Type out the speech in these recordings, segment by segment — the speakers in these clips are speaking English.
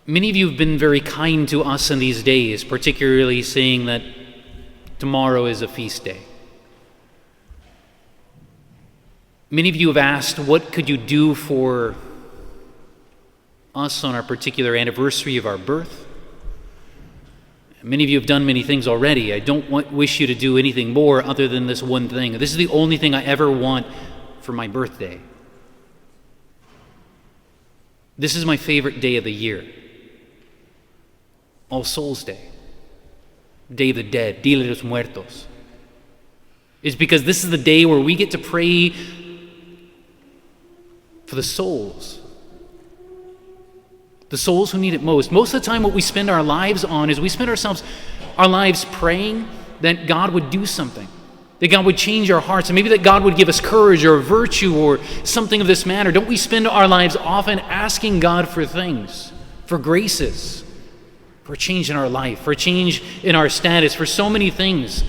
Many of you have been very kind to us in these days, particularly saying that tomorrow is a feast day. Many of you have asked, what could you do for us on our particular anniversary of our birth? Many of you have done many things already. I don't wish you to do anything more other than this one thing. This is the only thing I ever want for my birthday. This is my favorite day of the year. All Souls Day, Day of the Dead, Dia de los Muertos, is because this is the day where we get to pray for the souls who need it most. Most of the time what we spend our lives on is we spend our lives praying that God would do something, that God would change our hearts, and maybe that God would give us courage or virtue or something of this manner. Don't we spend our lives often asking God for things, for graces, for a change in our life, for a change in our status, for so many things?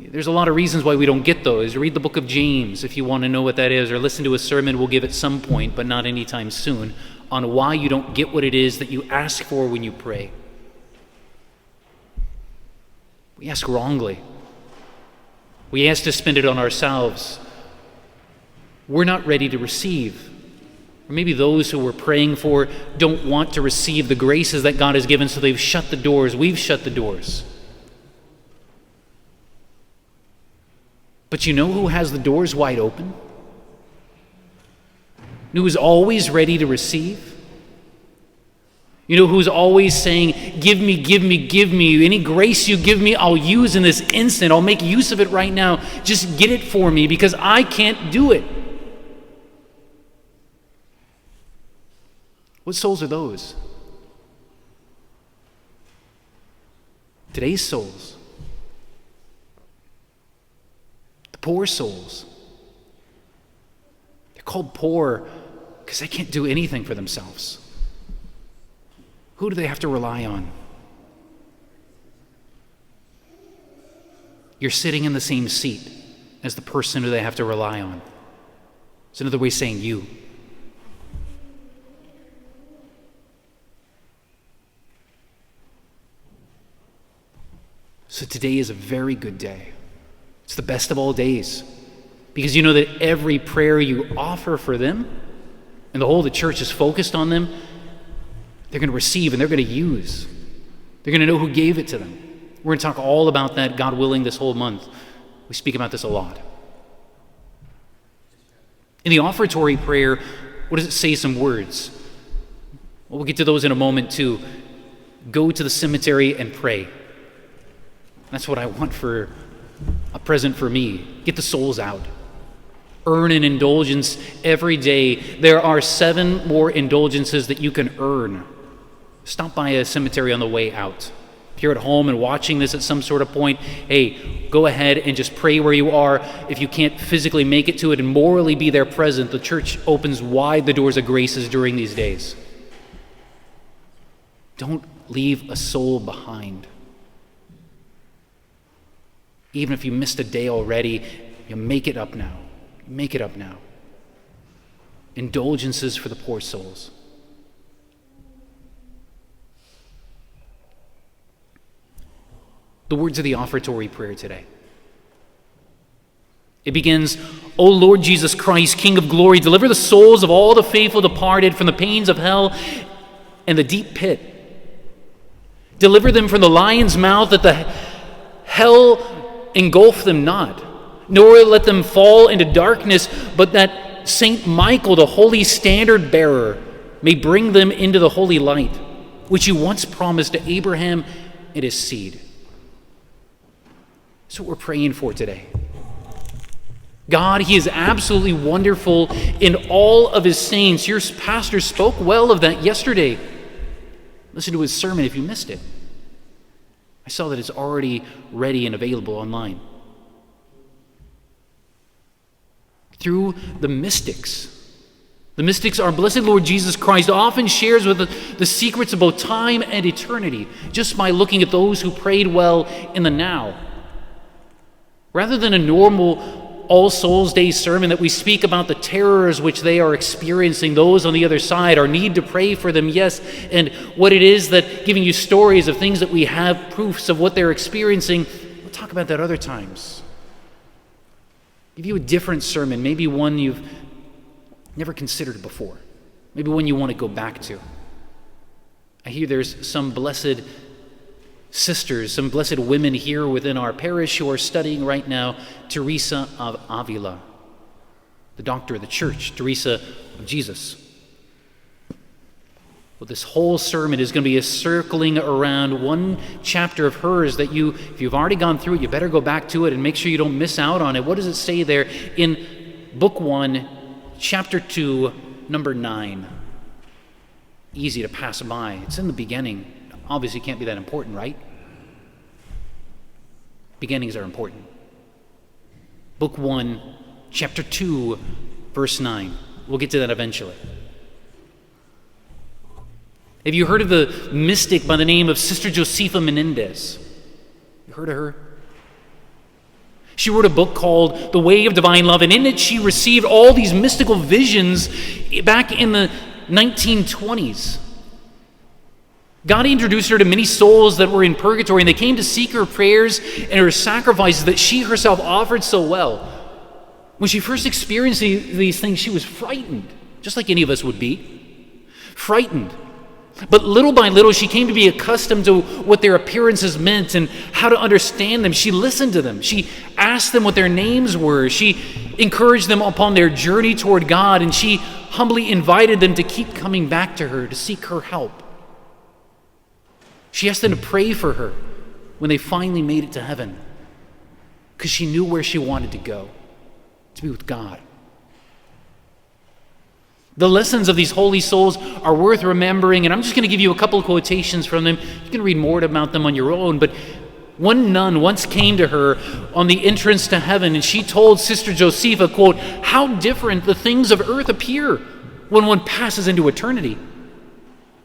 There's a lot of reasons why we don't get those. Read the book of James if you want to know what that is, or listen to a sermon we'll give at some point, but not anytime soon, on why you don't get what it is that you ask for when you pray. We ask wrongly. We ask to spend it on ourselves. We're not ready to receive. Or maybe those who we're praying for don't want to receive the graces that God has given, so they've shut the doors. We've shut the doors. But you know who has the doors wide open? Who is always ready to receive? You know who's always saying, give me, give me, give me. Any grace you give me, I'll use in this instant. I'll make use of it right now. Just get it for me because I can't do it. What souls are those? Today's souls. The poor souls. They're called poor because they can't do anything for themselves. Who do they have to rely on? You're sitting in the same seat as the person who they have to rely on. It's another way of saying you. So today is a very good day. It's the best of all days. Because you know that every prayer you offer for them, and the whole of the church is focused on them, they're going to receive and they're going to use. They're going to know who gave it to them. We're going to talk all about that, God willing, this whole month. We speak about this a lot. In the offertory prayer, what does it say? Some words. Well, we'll get to those in a moment too. Go to the cemetery and pray. That's what I want for a present for me. Get the souls out. Earn an indulgence every day. There are 7 more indulgences that you can earn. Stop by a cemetery on the way out. If you're at home and watching this at some sort of point, hey, go ahead and just pray where you are. If you can't physically make it to it and morally be there present, the church opens wide the doors of graces during these days. Don't leave a soul behind. Even if you missed a day already, you make it up now. Make it up now. Indulgences for the poor souls. The words of the offertory prayer today. It begins, O Lord Jesus Christ, King of glory, deliver the souls of all the faithful departed from the pains of hell and the deep pit. Deliver them from the lion's mouth, that the hell engulf them not, nor let them fall into darkness, but that Saint Michael, the holy standard bearer, may bring them into the holy light, which you once promised to Abraham and his seed. That's what we're praying for today. God, He is absolutely wonderful in all of His saints. Your pastor spoke well of that yesterday. Listen to his sermon if you missed it. I saw that it's already ready and available online. Through the mystics. The mystics, our blessed Lord Jesus Christ often shares with the secrets of both time and eternity just by looking at those who prayed well in the now. Rather than a normal All Souls Day sermon that we speak about the terrors which they are experiencing, those on the other side, our need to pray for them, yes, and what it is that giving you stories of things that we have, proofs of what they're experiencing. We'll talk about that other times. Give you a different sermon, maybe one you've never considered before, maybe one you want to go back to. I hear there's some blessed sisters, some blessed women here within our parish who are studying right now Teresa of Avila, the doctor of the church, Teresa of Jesus. Well, this whole sermon is going to be a circling around one chapter of hers that if you've already gone through it, you better go back to it and make sure you don't miss out on it. What does it say there in Book 1, Chapter 2, number 9? Easy to pass by. It's in the beginning. Obviously can't be that important, right? Beginnings are important. Book 1, Chapter 2, verse 9. We'll get to that eventually. Have you heard of the mystic by the name of Sister Josefa Menendez? You heard of her? She wrote a book called The Way of Divine Love, and in it she received all these mystical visions back in the 1920s. God introduced her to many souls that were in purgatory, and they came to seek her prayers and her sacrifices that she herself offered so well. When she first experienced these things, she was frightened, just like any of us would be. Frightened. But little by little, she came to be accustomed to what their appearances meant and how to understand them. She listened to them. She asked them what their names were. She encouraged them upon their journey toward God, and she humbly invited them to keep coming back to her, to seek her help. She asked them to pray for her when they finally made it to heaven, because she knew where she wanted to go, to be with God. The lessons of these holy souls are worth remembering, and I'm just going to give you a couple of quotations from them. You can read more about them on your own, but one nun once came to her on the entrance to heaven, and she told Sister Josefa, quote, "How different the things of earth appear when one passes into eternity.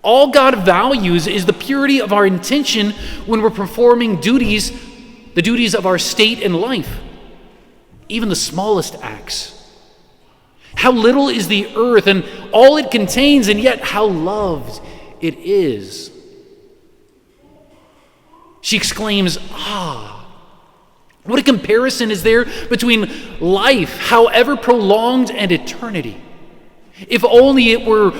All God values is the purity of our intention when we're performing duties, the duties of our state in life, even the smallest acts. How little is the earth and all it contains, and yet how loved it is." She exclaims, what a comparison is there between life, however prolonged, and eternity. If only it were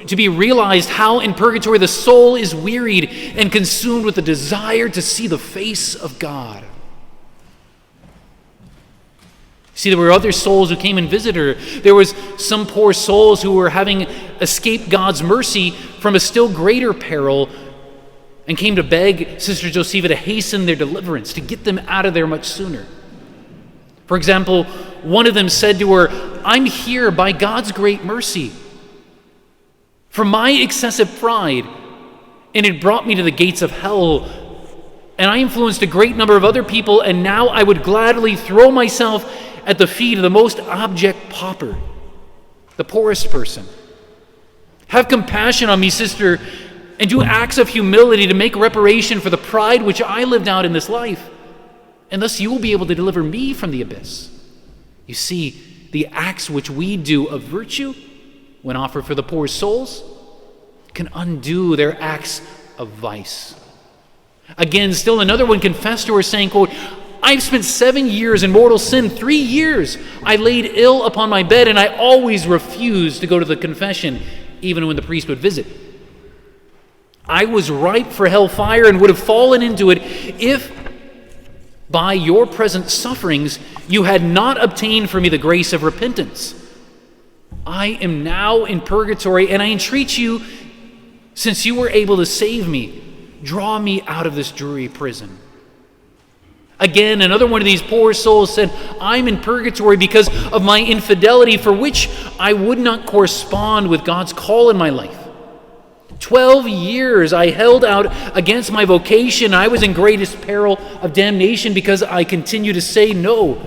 to be realized how in purgatory the soul is wearied and consumed with the desire to see the face of God. See, there were other souls who came and visited her. There was some poor souls who were having escaped God's mercy from a still greater peril and came to beg Sister Josefa to hasten their deliverance, to get them out of there much sooner. For example, one of them said to her, "I'm here by God's great mercy. From my excessive pride, and it brought me to the gates of hell, and I influenced a great number of other people, and now I would gladly throw myself at the feet of the most abject pauper, the poorest person. Have compassion on me, sister, and do acts of humility to make reparation for the pride which I lived out in this life, and thus you will be able to deliver me from the abyss." You see, the acts which we do of virtue, when offered for the poor souls, can undo their acts of vice. Again, still another one confessed to her, saying, quote, "I've spent 7 years in mortal sin. 3 years I laid ill upon my bed, and I always refused to go to the confession, even when the priest would visit. I was ripe for hellfire and would have fallen into it if by your present sufferings you had not obtained for me the grace of repentance. I am now in purgatory, and I entreat you, since you were able to save me, draw me out of this dreary prison." Again, another one of these poor souls said, "I'm in purgatory because of my infidelity, for which I would not correspond with God's call in my life. 12 years I held out against my vocation. I was in greatest peril of damnation because I continued to say no.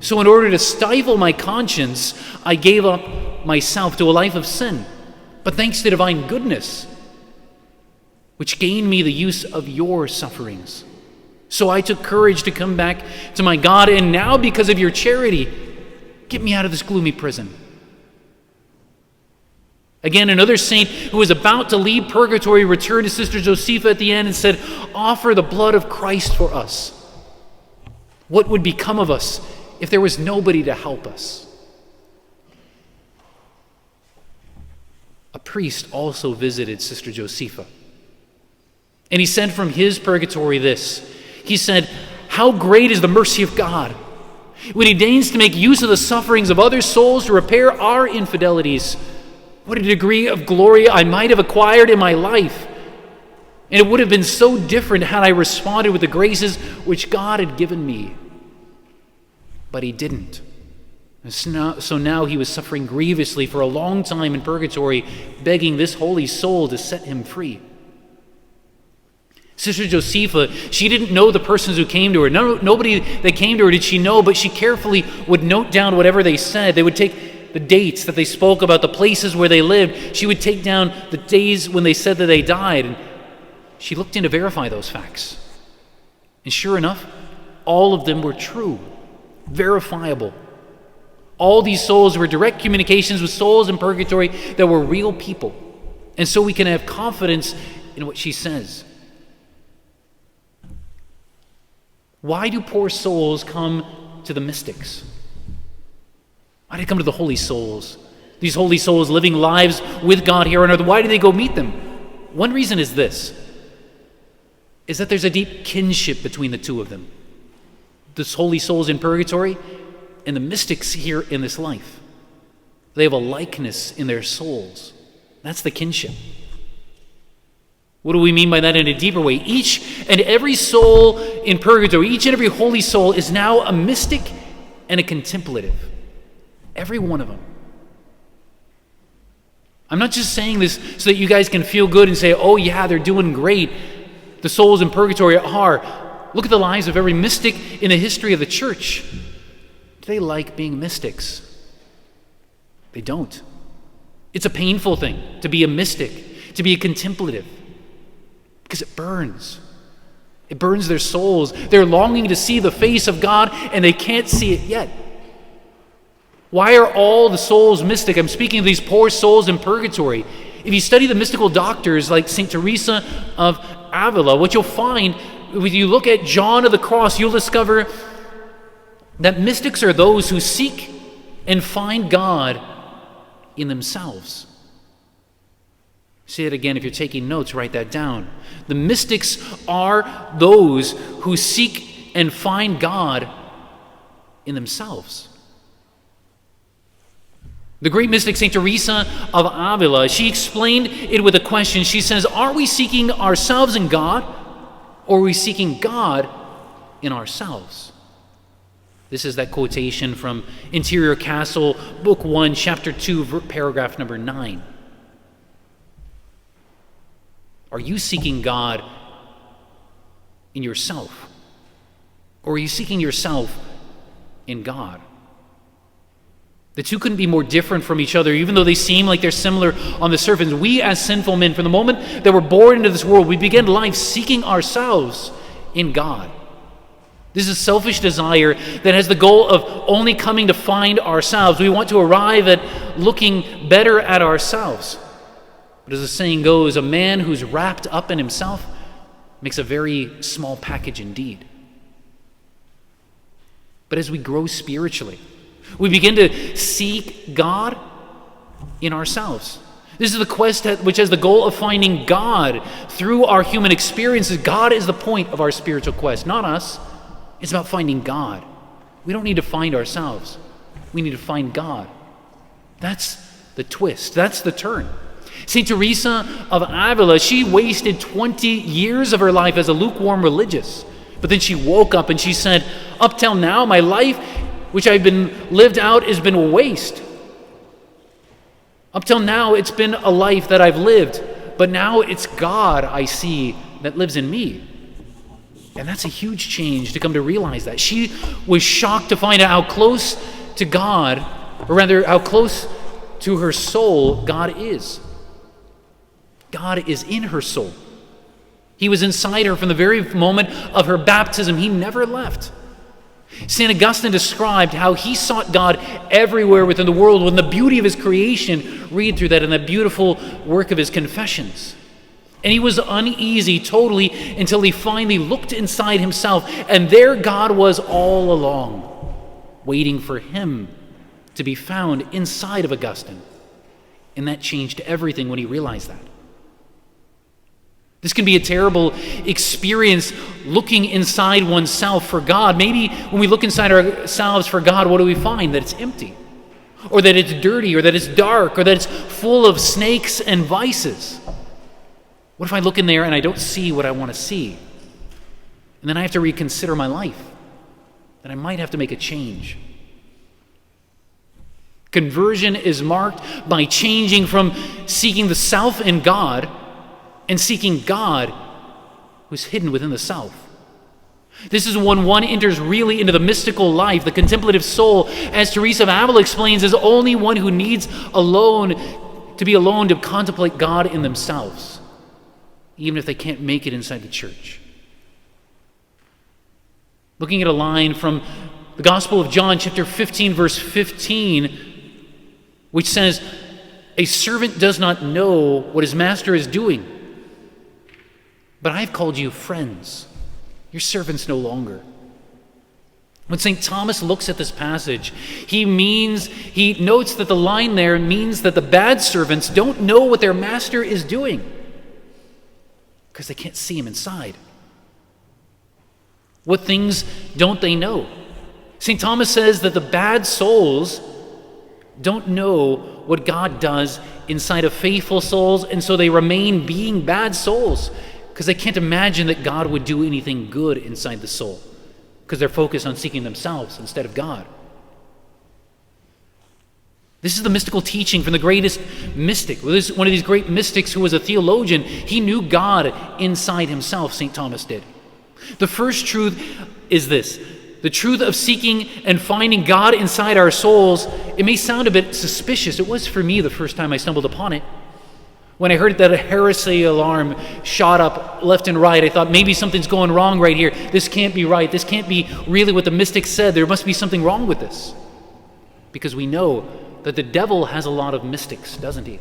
So in order to stifle my conscience, I gave up myself to a life of sin. But thanks to divine goodness, which gained me the use of your sufferings, So I took courage to come back to my God, and now because of your charity, get me out of this gloomy prison. Again, another saint who was about to leave purgatory returned to Sister Josepha at the end and said, "Offer the blood of Christ for us. What would become of us if there was nobody to help us?" A priest also visited Sister Josepha, and he said from his purgatory this. He said, "How great is the mercy of God, when he deigns to make use of the sufferings of other souls to repair our infidelities. What a degree of glory I might have acquired in my life. And it would have been so different had I responded with the graces which God had given me." But he didn't. So now he was suffering grievously for a long time in purgatory, begging this holy soul to set him free. Sister Josepha, she didn't know the persons who came to her. Nobody that came to her did she know, but she carefully would note down whatever they said. They would take the dates that they spoke about, the places where they lived. She would take down the days when they said that they died, and she looked in to verify those facts. And sure enough, all of them were true, verifiable. All these souls were direct communications with souls in purgatory that were real people. And so we can have confidence in what she says. Why do poor souls come to the mystics? Why do they come to the holy souls? These holy souls living lives with God here on earth. Why do they go meet them? One reason is this, is that there's a deep kinship between the two of them. These holy souls in purgatory and the mystics here in this life. They have a likeness in their souls. That's the kinship. What do we mean by that in a deeper way? Each and every soul in purgatory, each and every holy soul is now a mystic and a contemplative. Every one of them. I'm not just saying this so that you guys can feel good and say, "Oh yeah, they're doing great. The souls in purgatory are." Look at the lives of every mystic in the history of the church. Do they like being mystics? They don't. It's a painful thing to be a mystic, to be a contemplative. Because it burns. It burns their souls. They're longing to see the face of God, and they can't see it yet. Why are all the souls mystic? I'm speaking of these poor souls in purgatory. If you study the mystical doctors like St. Teresa of Avila, what you'll find, when you look at John of the Cross, you'll discover that mystics are those who seek and find God in themselves. Say it again. If you're taking notes, write that down. The mystics are those who seek and find God in themselves. The great mystic St. Teresa of Avila, she explained it with a question. She says, "Are we seeking ourselves in God, or are we seeking God in ourselves?" This is that quotation from Interior Castle, Book 1, Chapter 2, paragraph number 9. Are you seeking God in yourself? Or are you seeking yourself in God? The two couldn't be more different from each other, even though they seem like they're similar on the surface. We as sinful men, from the moment that we're born into this world, we begin life seeking ourselves in God. This is a selfish desire that has the goal of only coming to find ourselves. We want to arrive at looking better at ourselves. But as the saying goes, a man who's wrapped up in himself makes a very small package indeed. But as we grow spiritually, we begin to seek God in ourselves. This is the quest which has the goal of finding God through our human experiences. God is the point of our spiritual quest, not us. It's about finding God. We don't need to find ourselves. We need to find God. That's the twist. That's the turn. St. Teresa of Avila, she wasted 20 years of her life as a lukewarm religious. But then she woke up and she said, "Up till now, my life, which I've been lived out, has been a waste. Up till now, it's been a life that I've lived. But now it's God I see that lives in me." And that's a huge change to come to realize that. She was shocked to find out how close to God, or rather how close to her soul God is. God is in her soul. He was inside her from the very moment of her baptism. He never left. St. Augustine described how he sought God everywhere within the world when the beauty of his creation, read through that in the beautiful work of his Confessions. And he was uneasy totally until he finally looked inside himself, and there God was all along, waiting for him to be found inside of Augustine. And that changed everything when he realized that. This can be a terrible experience, looking inside oneself for God. Maybe when we look inside ourselves for God, what do we find? That it's empty, or that it's dirty, or that it's dark, or that it's full of snakes and vices. What if I look in there and I don't see what I want to see? And then I have to reconsider my life. Then I might have to make a change. Conversion is marked by changing from seeking the self in God and seeking God who's hidden within the self. This is when one enters really into the mystical life. The contemplative soul, as Teresa of Avila explains, is only one who needs to be alone to contemplate God in themselves, even if they can't make it inside the church. Looking at a line from the Gospel of John, chapter 15, verse 15, which says, "A servant does not know what his master is doing, but I have called you friends. You're servants no longer." When St. Thomas looks at this passage, he notes that the line there means that the bad servants don't know what their master is doing because they can't see him inside. What things don't they know? St. Thomas says that the bad souls don't know what God does inside of faithful souls, and so they remain being bad souls because they can't imagine that God would do anything good inside the soul because they're focused on seeking themselves instead of God. This is the mystical teaching from the greatest mystic. One of these great mystics who was a theologian. He knew God inside himself, St. Thomas did. The first truth is this: the truth of seeking and finding God inside our souls. It may sound a bit suspicious. It was for me the first time I stumbled upon it. When I heard that a heresy alarm shot up left and right, I thought maybe something's going wrong right here. This can't be right. This can't be really what the mystics said. There must be something wrong with this. Because we know that the devil has a lot of mystics, doesn't he?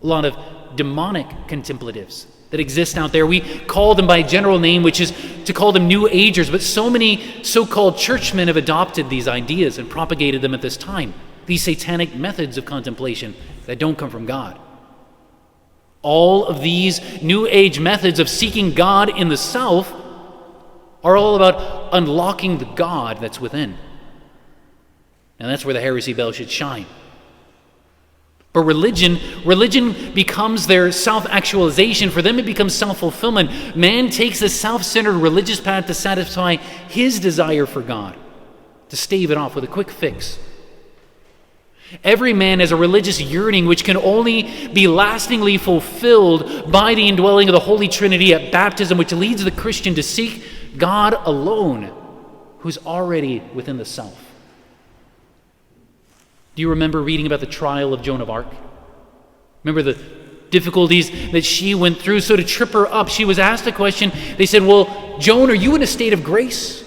A lot of demonic contemplatives that exist out there. We call them by a general name, which is to call them New Agers, but so many so-called churchmen have adopted these ideas and propagated them at this time, these satanic methods of contemplation that don't come from God. All of these New Age methods of seeking God in the self are all about unlocking the God that's within. And that's where the heresy bell should shine. But religion becomes their self-actualization. For them, it becomes self-fulfillment. Man takes a self-centered religious path to satisfy his desire for God, to stave it off with a quick fix. Every man has a religious yearning which can only be lastingly fulfilled by the indwelling of the Holy Trinity at baptism, which leads the Christian to seek God alone, who's already within the self. Do you remember reading about the trial of Joan of Arc? Remember the difficulties that she went through? So to trip her up, she was asked a question. They said, "Well, Joan, are you in a state of grace?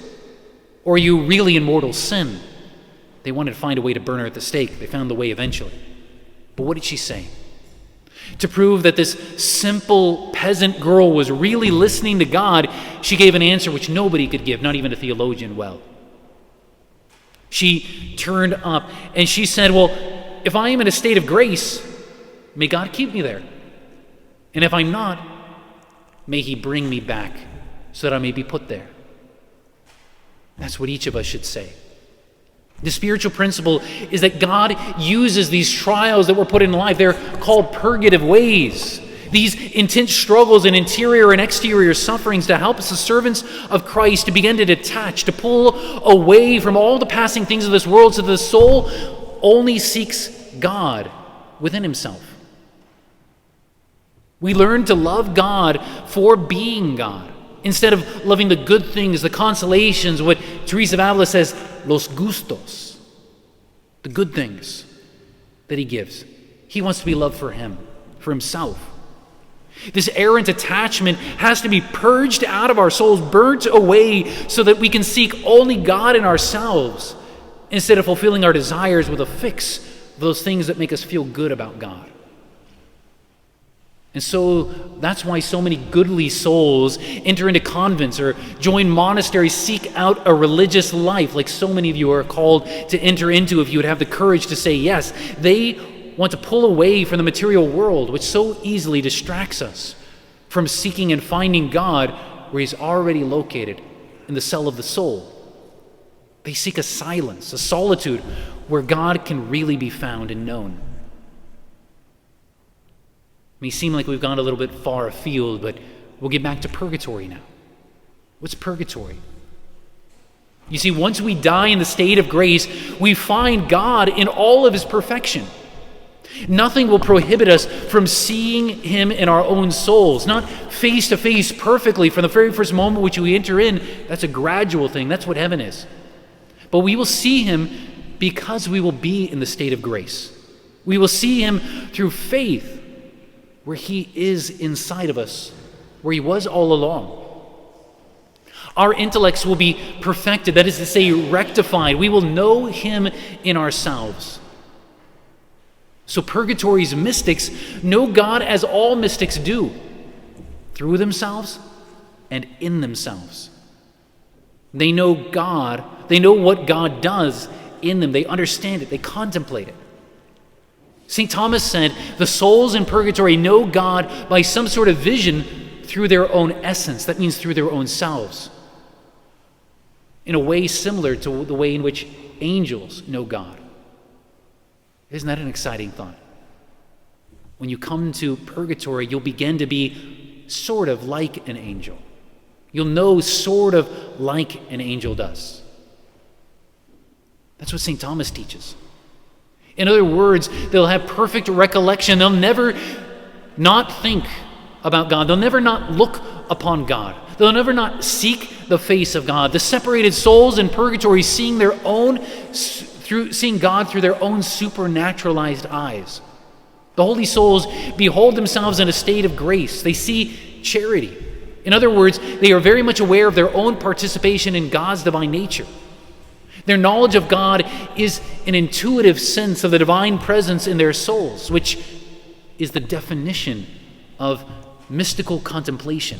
Or are you really in mortal sin?" They wanted to find a way to burn her at the stake. They found the way eventually. But what did she say? To prove that this simple peasant girl was really listening to God, she gave an answer which nobody could give, not even a theologian well. She turned up and she said, "Well, if I am in a state of grace, may God keep me there. And if I'm not, may He bring me back so that I may be put there." That's what each of us should say. The spiritual principle is that God uses these trials that we're put in life. They're called purgative ways. These intense struggles and interior and exterior sufferings to help us, the servants of Christ, to begin to detach, to pull away from all the passing things of this world so that the soul only seeks God within himself. We learn to love God for being God, instead of loving the good things, the consolations, what Teresa of Avila says, los gustos, the good things that He gives. He wants to be loved for Him, for Himself. This errant attachment has to be purged out of our souls, burnt away, so that we can seek only God in ourselves, instead of fulfilling our desires with a fix of those things that make us feel good about God. And so that's why so many goodly souls enter into convents or join monasteries, seek out a religious life, like so many of you are called to enter into if you would have the courage to say yes. They want to pull away from the material world, which so easily distracts us from seeking and finding God where He's already located, in the cell of the soul. They seek a silence, a solitude where God can really be found and known. It may seem like we've gone a little bit far afield, but we'll get back to purgatory now. What's purgatory? You see, once we die in the state of grace, we find God in all of His perfection. Nothing will prohibit us from seeing Him in our own souls, not face to face perfectly from the very first moment which we enter in. That's a gradual thing. That's what heaven is. But we will see Him because we will be in the state of grace. We will see Him through faith, where He is inside of us, where He was all along. Our intellects will be perfected, that is to say, rectified. We will know Him in ourselves. So purgatory's mystics know God as all mystics do, through themselves and in themselves. They know God, they know what God does in them, they understand it, they contemplate it. St. Thomas said, the souls in purgatory know God by some sort of vision through their own essence. That means through their own selves. In a way similar to the way in which angels know God. Isn't that an exciting thought? When you come to purgatory, you'll begin to be sort of like an angel. You'll know sort of like an angel does. That's what St. Thomas teaches. In other words, they'll have perfect recollection. They'll never not think about God. They'll never not look upon God. They'll never not seek the face of God. The separated souls in purgatory seeing God through their own supernaturalized eyes. The holy souls behold themselves in a state of grace. They see charity. In other words, they are very much aware of their own participation in God's divine nature. Their knowledge of God is an intuitive sense of the divine presence in their souls, which is the definition of mystical contemplation,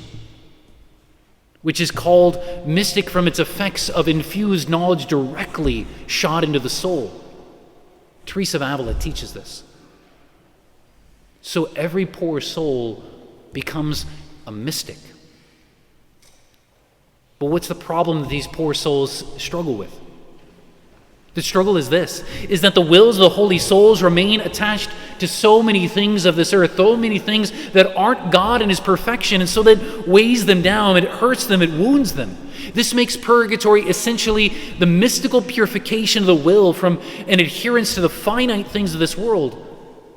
which is called mystic from its effects of infused knowledge directly shot into the soul. Teresa of Avila teaches this. So every poor soul becomes a mystic. But what's the problem that these poor souls struggle with? The struggle is this, is that the wills of the holy souls remain attached to so many things of this earth, so many things that aren't God in His perfection, and so that weighs them down, it hurts them, it wounds them. This makes purgatory essentially the mystical purification of the will from an adherence to the finite things of this world,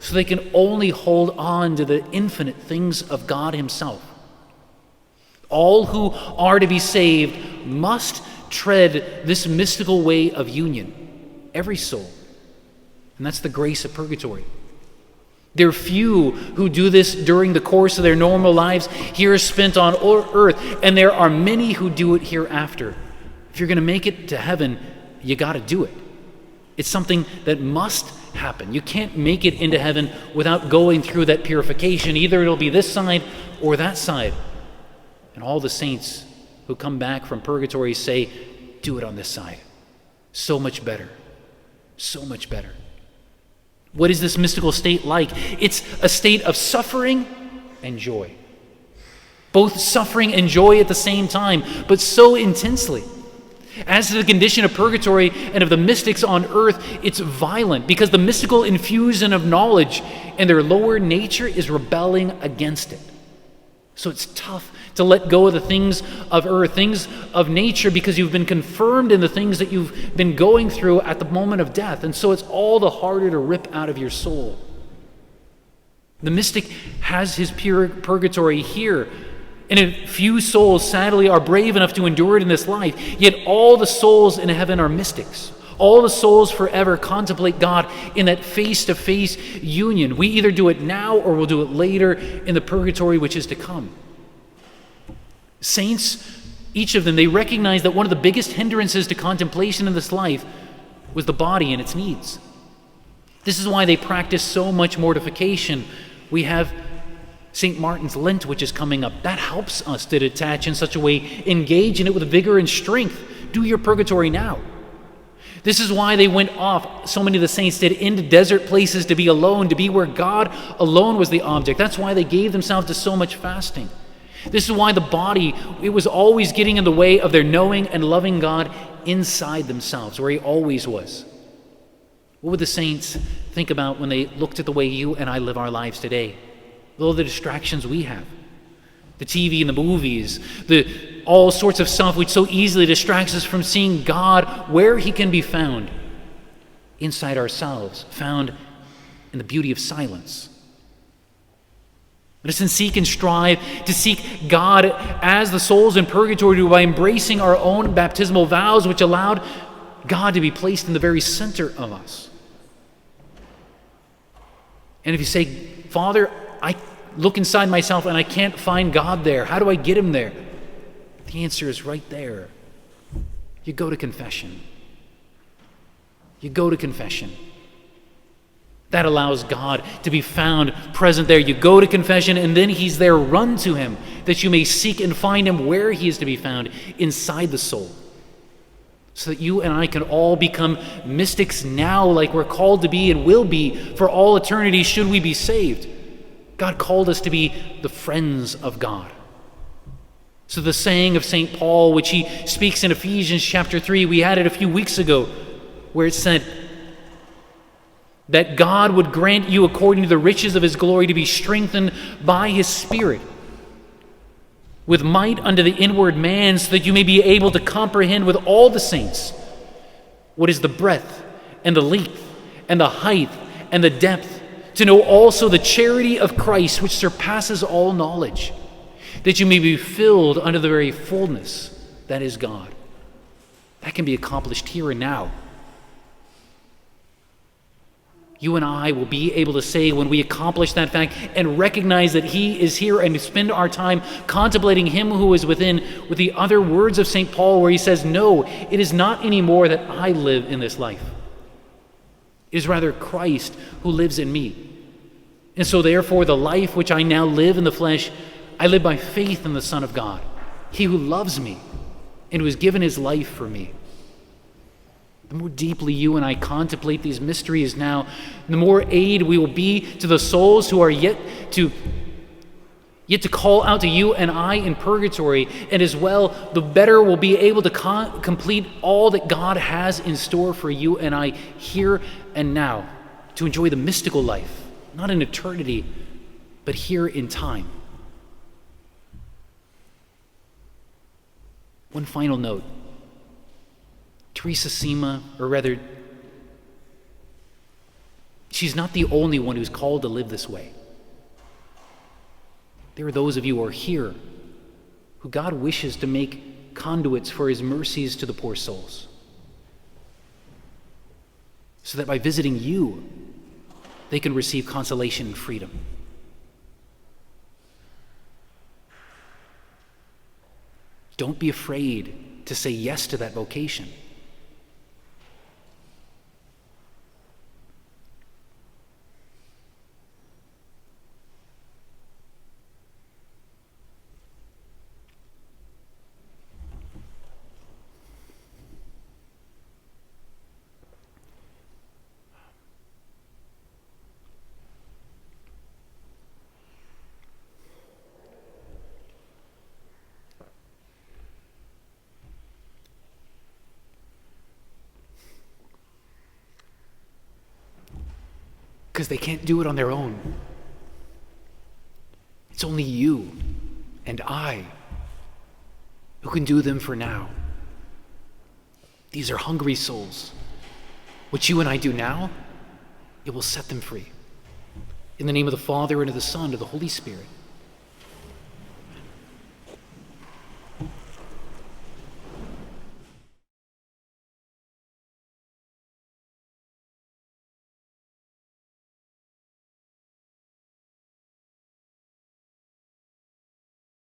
so they can only hold on to the infinite things of God Himself. All who are to be saved must tread this mystical way of union. Every soul. And that's the grace of purgatory. There are few who do this during the course of their normal lives here spent on earth, and there are many who do it hereafter. If you're going to make it to heaven, you got to do it. It's something that must happen. You can't make it into heaven without going through that purification. Either it'll be this side or that side. And all the saints who come back from purgatory say, do it on this side. So much better. So much better. What is this mystical state like? It's a state of suffering and joy. Both suffering and joy at the same time, but so intensely. As to the condition of purgatory and of the mystics on earth, it's violent because the mystical infusion of knowledge and their lower nature is rebelling against it. So it's tough to let go of the things of earth, things of nature, because you've been confirmed in the things that you've been going through at the moment of death. And so it's all the harder to rip out of your soul. The mystic has his pure purgatory here. And a few souls, sadly, are brave enough to endure it in this life. Yet all the souls in heaven are mystics. All the souls forever contemplate God in that face-to-face union. We either do it now or we'll do it later in the purgatory which is to come. Saints, each of them, they recognize that one of the biggest hindrances to contemplation in this life was the body and its needs. This is why they practice so much mortification. We have St. Martin's Lent, which is coming up. That helps us to detach in such a way, engage in it with vigor and strength. Do your purgatory now. This is why they went off, so many of the saints did, into desert places to be alone, to be where God alone was the object. That's why they gave themselves to so much fasting. This is why the body, it was always getting in the way of their knowing and loving God inside themselves, where he always was. What would the saints think about when they looked at the way you and I live our lives today? With all the distractions we have, the TV and the movies, all sorts of stuff which so easily distracts us from seeing God where he can be found inside ourselves, found in the beauty of silence. Let us then seek and strive to seek God as the souls in purgatory do by embracing our own baptismal vows, which allowed God to be placed in the very center of us. And if you say, Father, I look inside myself and I can't find God there, how do I get him there? The answer is right there. You go to confession. You go to confession. That allows God to be found present there. You go to confession and then he's there. Run to him that you may seek and find him where he is to be found, inside the soul. So that you and I can all become mystics now, like we're called to be and will be for all eternity should we be saved. God called us to be the friends of God. So the saying of St. Paul, which he speaks in Ephesians chapter 3, we had it a few weeks ago, where it said that God would grant you according to the riches of his glory to be strengthened by his Spirit with might unto the inward man, so that you may be able to comprehend with all the saints what is the breadth and the length and the height and the depth, to know also the charity of Christ which surpasses all knowledge, that you may be filled unto the very fullness that is God. That can be accomplished here and now. You and I will be able to say, when we accomplish that fact and recognize that he is here, and spend our time contemplating him who is within, with the other words of St. Paul, where he says, no, it is not anymore that I live in this life. It is rather Christ who lives in me. And so therefore the life which I now live in the flesh, I live by faith in the Son of God, he who loves me and who has given his life for me. The more deeply you and I contemplate these mysteries now, the more aid we will be to the souls who are yet to call out to you and I in purgatory, and as well, the better we'll be able to complete all that God has in store for you and I here and now, to enjoy the mystical life, not in eternity, but here in time. One final note. Teresa Sima, or rather, she's not the only one who's called to live this way. There are those of you who are here who God wishes to make conduits for his mercies to the poor souls, so that by visiting you, they can receive consolation and freedom. Don't be afraid to say yes to that vocation. Because they can't do it on their own. It's only you and I who can do them for now. These are hungry souls. What you and I do now, it will set them free. In the name of the Father, and of the Son, and of the Holy Spirit.